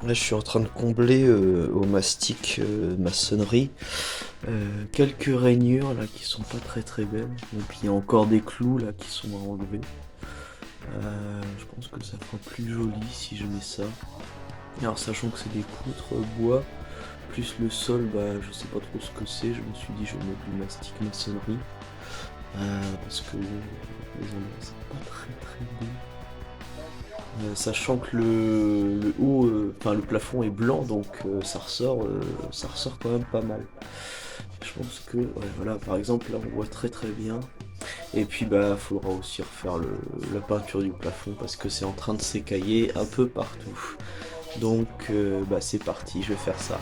Là, je suis en train de combler au mastic maçonnerie quelques rainures là qui sont pas très très belles. Et puis il y a encore des clous là qui sont à enlever. Je pense que ça fera plus joli si je mets ça. Alors sachant que c'est des poutres bois, plus le sol, bah je sais pas trop ce que c'est. Je me suis dit je vais mettre du mastic maçonnerie. Parce que les endroits c'est pas très très beau. Sachant que le haut, enfin le plafond est blanc, donc ça ressort quand même pas mal. Je pense que, ouais, voilà, par exemple là on voit très très bien. Et puis bah faudra aussi refaire la peinture du plafond parce que c'est en train de s'écailler un peu partout. Donc bah c'est parti, je vais faire ça.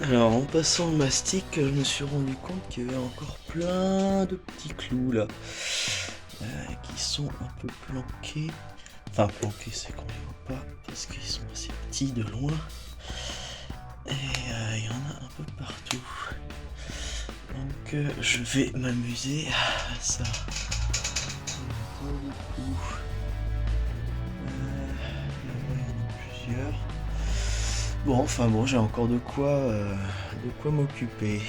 Alors en passant le mastic, je me suis rendu compte qu'il y avait encore plein de petits clous là qui sont un peu planqués. Enfin planqués c'est qu'on les voit pas parce qu'ils sont assez petits de loin. Et il y en a un peu partout. Donc je vais m'amuser à ça. Il y en a beaucoup. Là-bas il y en a plusieurs. Bon, enfin bon, j'ai encore de quoi m'occuper.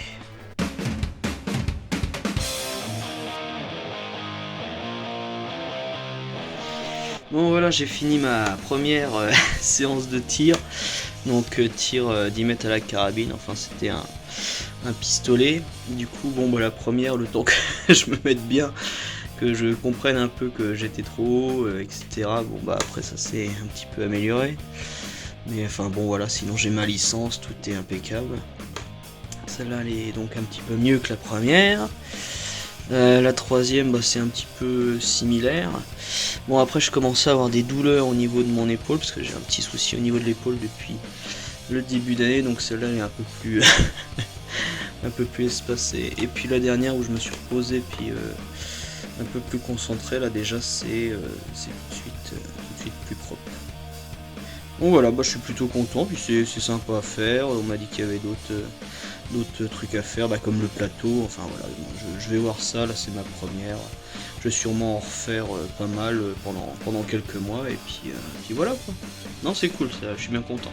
Bon voilà, j'ai fini ma première séance de tir. Donc tir 10 mètres à la carabine, enfin c'était un pistolet. Du coup, bon bah la première, le temps que je me mette bien, que je comprenne un peu que j'étais trop haut, etc. Bon bah après ça s'est un petit peu amélioré. Mais enfin bon voilà, sinon j'ai ma licence, tout est impeccable. Celle-là elle est donc un petit peu mieux que la première. La troisième bah, c'est un petit peu similaire. Bon après je commençais à avoir des douleurs au niveau de mon épaule parce que j'ai un petit souci au niveau de l'épaule depuis le début d'année, donc celle-là est un peu plus un peu plus espacée. Et puis la dernière où je me suis reposé puis un peu plus concentré, là déjà c'est tout de suite plus propre. Bon voilà, bah, je suis plutôt content, puis c'est sympa à faire. On m'a dit qu'il y avait d'autres trucs à faire, bah, comme le plateau. Enfin voilà, je vais voir ça, là c'est ma première. Je vais sûrement en refaire pas mal pendant quelques mois, et puis voilà quoi. Non, c'est cool, ça, je suis bien content.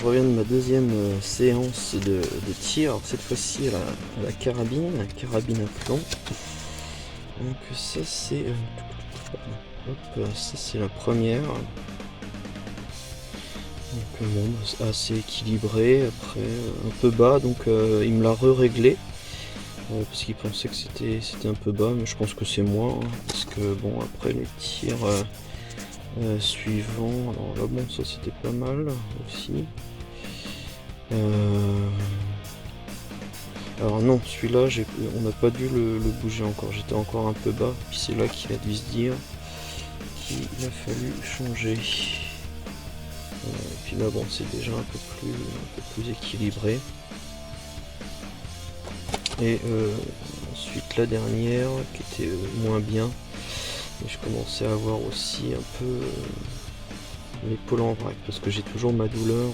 je reviens de ma deuxième séance de tir. Alors, cette fois-ci à la carabine à plomb. Donc ça c'est ça c'est la première. Donc bon, c'est assez équilibré. Après un peu bas, donc il me l'a réglé parce qu'il pensait que c'était un peu bas, mais je pense que c'est moi, hein, parce que bon, après les tirs suivants, alors là bon, ça c'était pas mal aussi. Alors non, celui-là, on n'a pas dû le bouger encore, j'étais encore un peu bas, puis c'est là qu'il a dû se dire qu'il a fallu changer. Et puis là bon, c'est déjà un peu plus équilibré. Et ensuite la dernière qui était moins bien, et je commençais à avoir aussi un peu l'épaule en vrac, parce que j'ai toujours ma douleur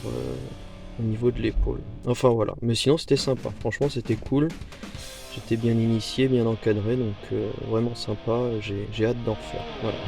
au niveau de l'épaule. Enfin voilà, mais sinon c'était sympa, franchement c'était cool. J'étais bien initié, bien encadré, donc vraiment sympa, j'ai hâte d'en refaire. Voilà.